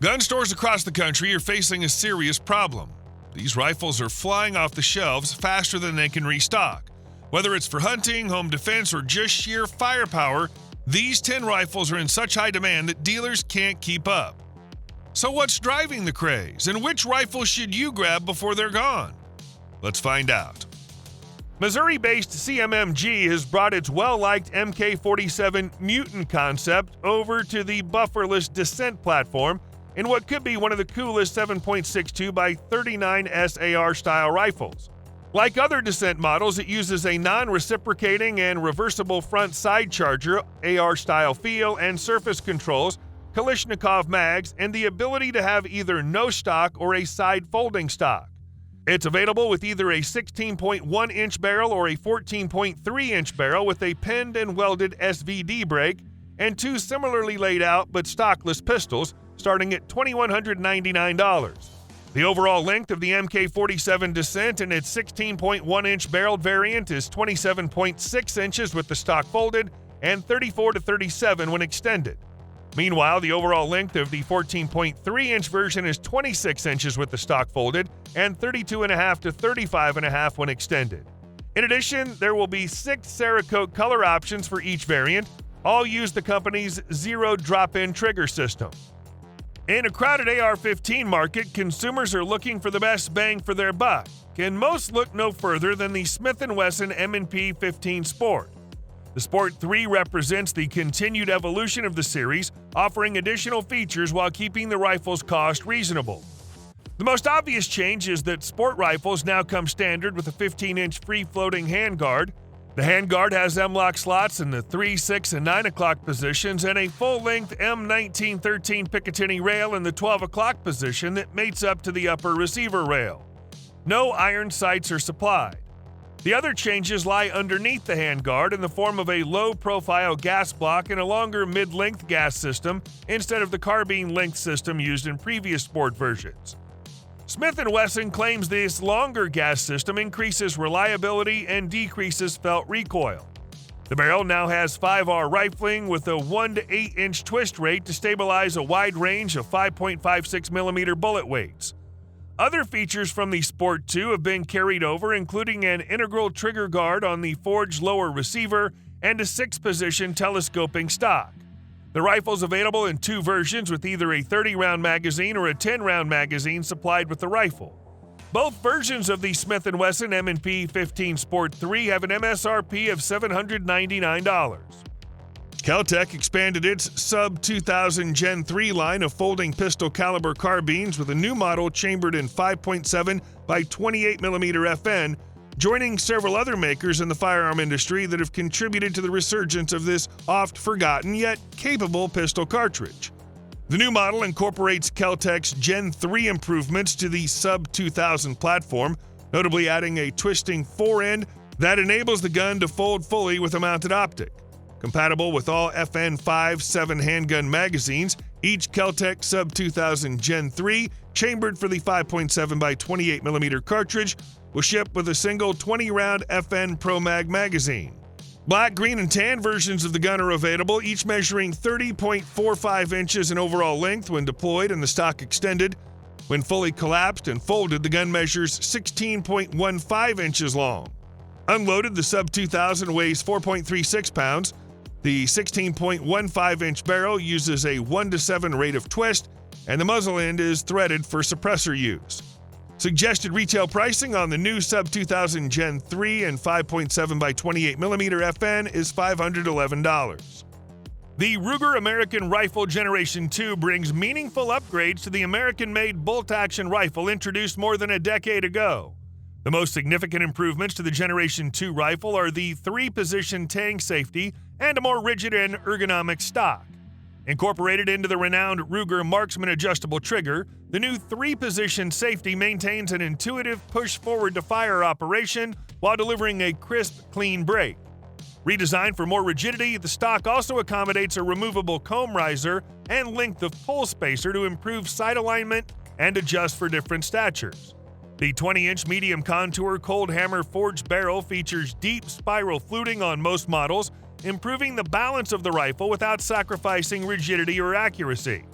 Gun stores across the country are facing a serious problem. These rifles are flying off the shelves faster than they can restock. Whether it's for hunting, home defense, or just sheer firepower, these 10 rifles are in such high demand that dealers can't keep up. So what's driving the craze, and which rifles should you grab before they're gone? Let's find out. Missouri-based CMMG has brought its well-liked MK47 Mutant concept over to the bufferless Descent platform in what could be one of the coolest 7.62 by 39 SAR style rifles. Like other Descent models, it uses a non-reciprocating and reversible front side charger, AR style feel and surface controls, Kalashnikov mags, and the ability to have either no stock or a side folding stock. It's available with either a 16.1-inch barrel or a 14.3-inch barrel with a pinned and welded SVD brake, and two similarly laid out but stockless pistols, starting at $2,199. The overall length of the MK47 Descent in its 16.1-inch barreled variant is 27.6 inches with the stock folded and 34 to 37 when extended. Meanwhile, the overall length of the 14.3-inch version is 26 inches with the stock folded and 32.5 to 35.5 when extended. In addition, there will be 6 Cerakote color options for each variant. All use the company's zero drop-in trigger system. In a crowded AR-15 market, consumers are looking for the best bang for their buck, and most look no further than the Smith & Wesson M&P 15 Sport. The Sport 3 represents the continued evolution of the series, offering additional features while keeping the rifle's cost reasonable. The most obvious change is that Sport rifles now come standard with a 15-inch free-floating handguard. The handguard has M-lock slots in the 3, 6, and 9 o'clock positions and a full-length M1913 Picatinny rail in the 12 o'clock position that mates up to the upper receiver rail. No iron sights are supplied. The other changes lie underneath the handguard in the form of a low-profile gas block and a longer mid-length gas system instead of the carbine length system used in previous Sport versions. Smith & Wesson claims this longer gas system increases reliability and decreases felt recoil. The barrel now has 5R rifling with a 1 to 8 inch twist rate to stabilize a wide range of 5.56mm bullet weights. Other features from the Sport 2 have been carried over, including an integral trigger guard on the forged lower receiver and a 6-position telescoping stock. The rifle's available in 2 versions with either a 30-round magazine or a 10-round magazine supplied with the rifle. Both versions of the Smith & Wesson M&P 15 Sport 3 have an MSRP of $799. Kel-Tec expanded its Sub-2000 Gen 3 line of folding pistol caliber carbines with a new model chambered in 5.7 by 28mm FN, joining several other makers in the firearm industry that have contributed to the resurgence of this oft-forgotten yet capable pistol cartridge. The new model incorporates Kel-Tec's Gen 3 improvements to the Sub-2000 platform, notably adding a twisting forend that enables the gun to fold fully with a mounted optic. Compatible with all FN 5.7 handgun magazines, each Kel-Tec Sub-2000 Gen 3, chambered for the 5.7 by 28mm cartridge, will ship with a single 20-round FN Pro Mag magazine. Black, green, and tan versions of the gun are available, each measuring 30.45 inches in overall length when deployed and the stock extended. When fully collapsed and folded, the gun measures 16.15 inches long. Unloaded, the Sub-2000 weighs 4.36 pounds. The 16.15-inch barrel uses a 1-to-7 rate of twist, and the muzzle end is threaded for suppressor use. Suggested retail pricing on the new Sub-2000 Gen 3 and 5.7 by 28mm FN is $511. The Ruger American Rifle Generation 2 brings meaningful upgrades to the American-made bolt-action rifle introduced more than a decade ago. The most significant improvements to the Generation 2 rifle are the 3-position tang safety and a more rigid and ergonomic stock. Incorporated into the renowned Ruger Marksman adjustable trigger, the new 3-position safety maintains an intuitive push-forward-to-fire operation while delivering a crisp, clean break. Redesigned for more rigidity, the stock also accommodates a removable comb riser and length of pull spacer to improve sight alignment and adjust for different statures. The 20-inch medium contour cold hammer forged barrel features deep spiral fluting on most models, improving the balance of the rifle without sacrificing rigidity or accuracy.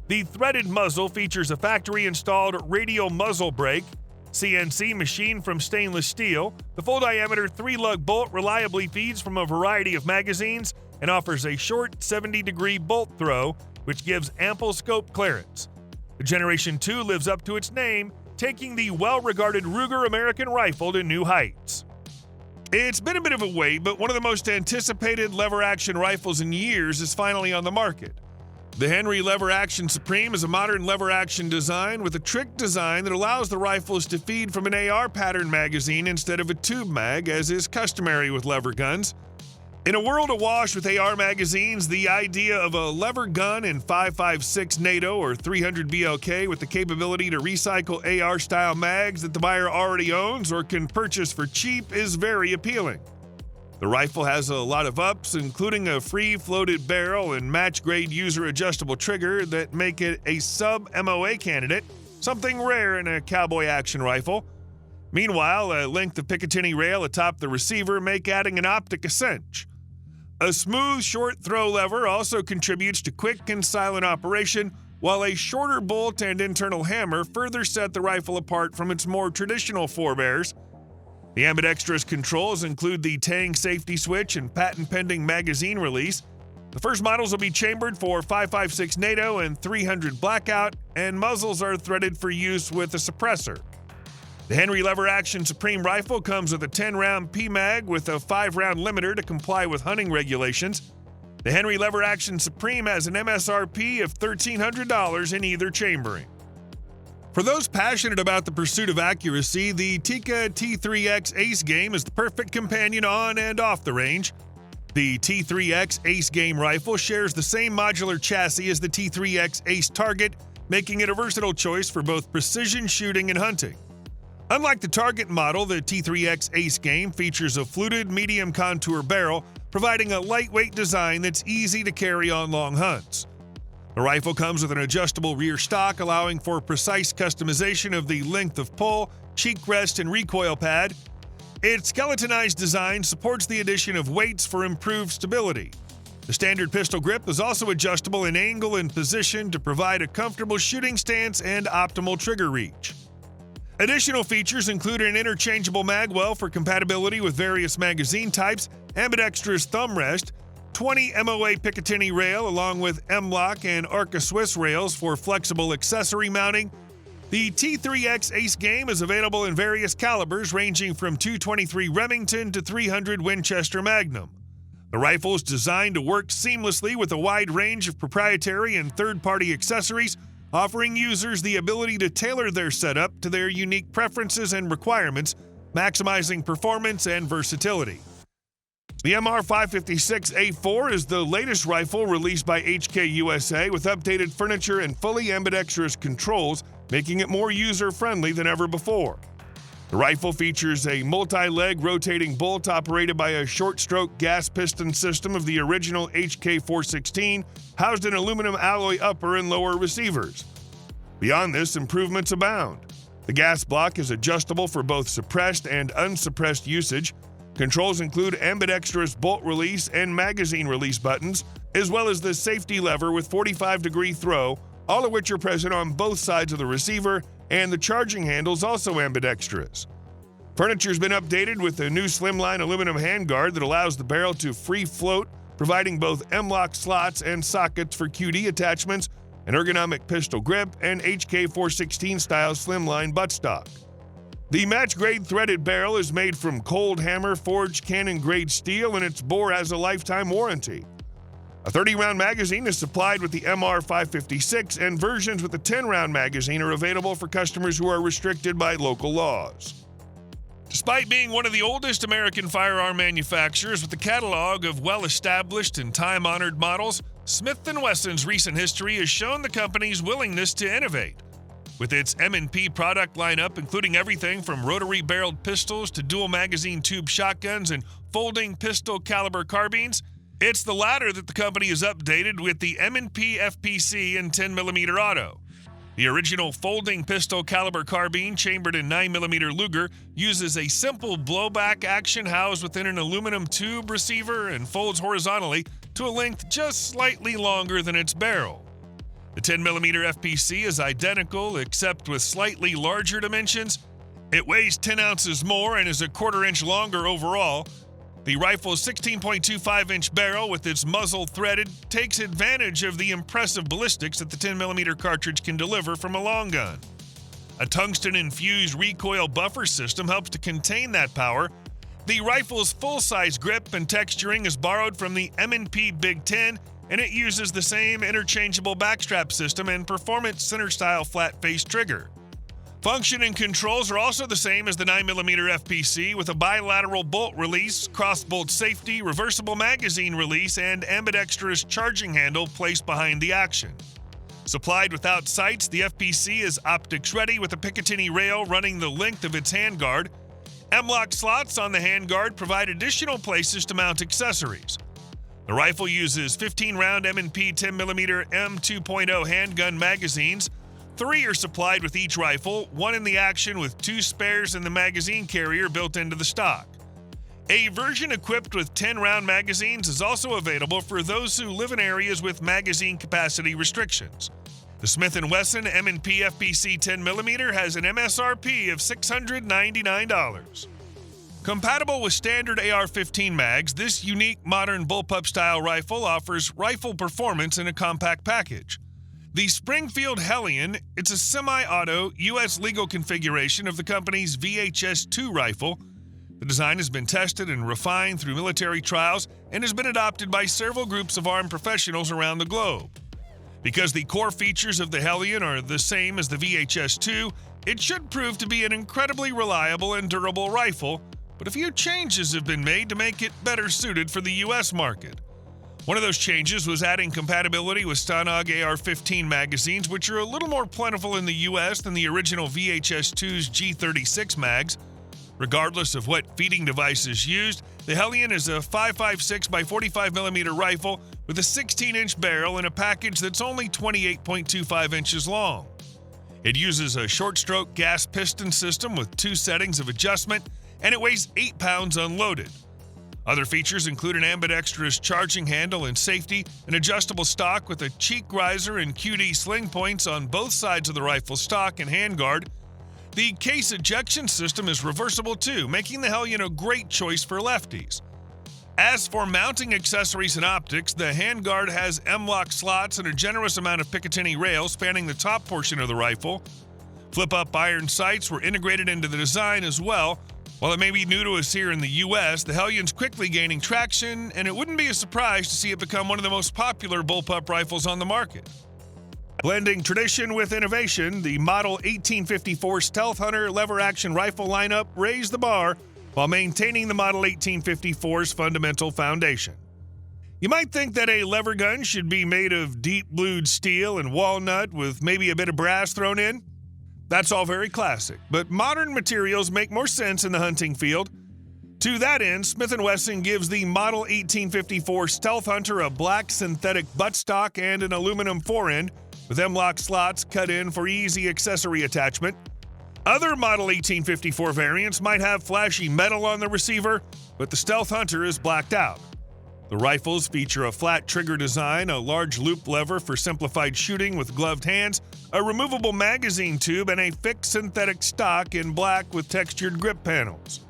The threaded muzzle features a factory-installed radial muzzle brake, CNC machined from stainless steel. The full-diameter 3-lug bolt reliably feeds from a variety of magazines and offers a short 70-degree bolt throw, which gives ample scope clearance. The Generation 2 lives up to its name, taking the well-regarded Ruger American rifle to new heights. It's been a bit of a wait, but one of the most anticipated lever-action rifles in years is finally on the market. The Henry Lever Action Supreme is a modern lever-action design with a trick design that allows the rifles to feed from an AR pattern magazine instead of a tube mag, as is customary with lever guns. In a world awash with AR magazines, the idea of a lever gun in 5.56 NATO or 300 BLK with the capability to recycle AR-style mags that the buyer already owns or can purchase for cheap is very appealing. The rifle has a lot of ups, including a free-floated barrel and match-grade user-adjustable trigger that make it a sub-MOA candidate, something rare in a cowboy action rifle. Meanwhile, a length of Picatinny rail atop the receiver make adding an optic a cinch. A smooth, short throw lever also contributes to quick and silent operation, while a shorter bolt and internal hammer further set the rifle apart from its more traditional forebears. The ambidextrous controls include the Tang safety switch and patent-pending magazine release. The first models will be chambered for 5.56 NATO and 300 blackout, and muzzles are threaded for use with a suppressor. The Henry Lever Action Supreme rifle comes with a 10-round PMag with a 5-round limiter to comply with hunting regulations. The Henry Lever Action Supreme has an MSRP of $1,300 in either chambering. For those passionate about the pursuit of accuracy, the Tikka T3x Ace Game is the perfect companion on and off the range. The T3x Ace Game rifle shares the same modular chassis as the T3x Ace Target, making it a versatile choice for both precision shooting and hunting. Unlike the Target model, the T3x Ace Game features a fluted medium contour barrel, providing a lightweight design that's easy to carry on long hunts. The rifle comes with an adjustable rear stock, allowing for precise customization of the length of pull, cheek rest, and recoil pad. Its skeletonized design supports the addition of weights for improved stability. The standard pistol grip is also adjustable in angle and position to provide a comfortable shooting stance and optimal trigger reach. Additional features include an interchangeable magwell for compatibility with various magazine types, ambidextrous thumb rest, 20 MOA Picatinny rail along with M-Lock and Arca Swiss rails for flexible accessory mounting. The T3x Ace Game is available in various calibers ranging from .223 Remington to .300 Winchester Magnum. The rifle is designed to work seamlessly with a wide range of proprietary and third-party accessories, offering users the ability to tailor their setup to their unique preferences and requirements, maximizing performance and versatility. The MR556A4 is the latest rifle released by HK USA with updated furniture and fully ambidextrous controls, making it more user-friendly than ever before. The rifle features a multi-leg rotating bolt operated by a short-stroke gas piston system of the original HK416, housed in aluminum alloy upper and lower receivers. Beyond this, improvements abound. The gas block is adjustable for both suppressed and unsuppressed usage. Controls include ambidextrous bolt release and magazine release buttons, as well as the safety lever with 45-degree throw, all of which are present on both sides of the receiver, and the charging handle is also ambidextrous. Furniture's been updated with a new slimline aluminum handguard that allows the barrel to free float, providing both M-Lock slots and sockets for QD attachments, an ergonomic pistol grip, and HK416-style slimline buttstock. The match-grade threaded barrel is made from cold hammer forged cannon-grade steel, and its bore has a lifetime warranty. A 30-round magazine is supplied with the MR556, and versions with a 10-round magazine are available for customers who are restricted by local laws. Despite being one of the oldest American firearm manufacturers with a catalog of well-established and time-honored models, Smith & Wesson's recent history has shown the company's willingness to innovate. With its M&P product lineup, including everything from rotary-barreled pistols to dual-magazine tube shotguns and folding pistol caliber carbines, it's the latter that the company has updated with the M&P FPC and 10mm auto. The original folding pistol caliber carbine, chambered in 9mm Luger, uses a simple blowback action housed within an aluminum tube receiver and folds horizontally to a length just slightly longer than its barrel. The 10mm FPC is identical except with slightly larger dimensions. It weighs 10 ounces more and is a quarter-inch longer overall. The rifle's 16.25-inch barrel with its muzzle threaded takes advantage of the impressive ballistics that the 10mm cartridge can deliver from a long gun. A tungsten-infused recoil buffer system helps to contain that power. The rifle's full-size grip and texturing is borrowed from the M&P Big 10, and it uses the same interchangeable backstrap system and performance center-style flat-face trigger. Function and controls are also the same as the 9mm FPC with a bilateral bolt release, cross-bolt safety, reversible magazine release, and ambidextrous charging handle placed behind the action. Supplied without sights, the FPC is optics-ready with a Picatinny rail running the length of its handguard. M-lock slots on the handguard provide additional places to mount accessories. The rifle uses 15-round M&P 10mm M2.0 handgun magazines. 3 are supplied with each rifle, 1 in the action with 2 spares in the magazine carrier built into the stock. A version equipped with 10-round magazines is also available for those who live in areas with magazine capacity restrictions. The Smith & Wesson M&P FPC 10mm has an MSRP of $699. Compatible with standard AR-15 mags, this unique modern bullpup-style rifle offers rifle performance in a compact package. The Springfield Hellion, it's a semi-auto, U.S. legal configuration of the company's VHS-2 rifle. The design has been tested and refined through military trials and has been adopted by several groups of armed professionals around the globe. Because the core features of the Hellion are the same as the VHS-2, it should prove to be an incredibly reliable and durable rifle, but a few changes have been made to make it better suited for the U.S. market. One of those changes was adding compatibility with Stanag AR-15 magazines, which are a little more plentiful in the U.S. than the original VHS-2's G36 mags. Regardless of what feeding device is used, the Hellion is a 5.56 by 45mm rifle with a 16-inch barrel in a package that's only 28.25 inches long. It uses a short-stroke gas piston system with 2 settings of adjustment, and it weighs 8 pounds unloaded. Other features include an ambidextrous charging handle and safety, an adjustable stock with a cheek riser and QD sling points on both sides of the rifle stock and handguard. The case ejection system is reversible too, making the Hellion a great choice for lefties. As for mounting accessories and optics, the handguard has M-lock slots and a generous amount of Picatinny rails spanning the top portion of the rifle. Flip-up iron sights were integrated into the design as well. While it may be new to us here in the U.S., the Hellion's quickly gaining traction, and it wouldn't be a surprise to see it become one of the most popular bullpup rifles on the market. Blending tradition with innovation, the Model 1854 Stealth Hunter lever-action rifle lineup raised the bar while maintaining the Model 1854's fundamental foundation. You might think that a lever gun should be made of deep-blued steel and walnut with maybe a bit of brass thrown in. That's all very classic, but modern materials make more sense in the hunting field. To that end, Smith & Wesson gives the Model 1854 Stealth Hunter a black synthetic buttstock and an aluminum forend with M-lock slots cut in for easy accessory attachment. Other Model 1854 variants might have flashy metal on the receiver, but the Stealth Hunter is blacked out. The rifles feature a flat trigger design, a large loop lever for simplified shooting with gloved hands, a removable magazine tube, and a fixed synthetic stock in black with textured grip panels.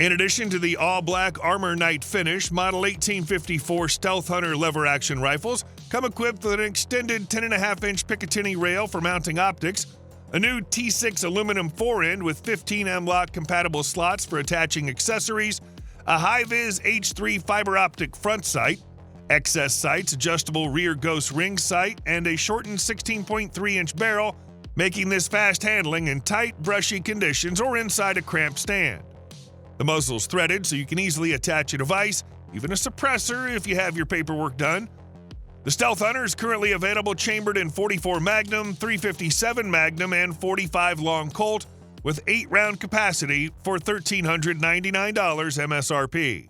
In addition to the all-black Armor Knight finish, Model 1854 Stealth Hunter lever-action rifles come equipped with an extended 10.5-inch Picatinny rail for mounting optics, a new T6 aluminum forend with 15 M-lock compatible slots for attaching accessories, a high-vis H3 fiber optic front sight, excess sights, adjustable rear ghost ring sight, and a shortened 16.3-inch barrel, making this fast handling in tight, brushy conditions or inside a cramped stand. The muzzle's threaded so you can easily attach a device, even a suppressor if you have your paperwork done. The Stealth Hunter is currently available chambered in .44 Magnum, .357 Magnum, and .45 Long Colt with 8-round capacity for $1,399 MSRP.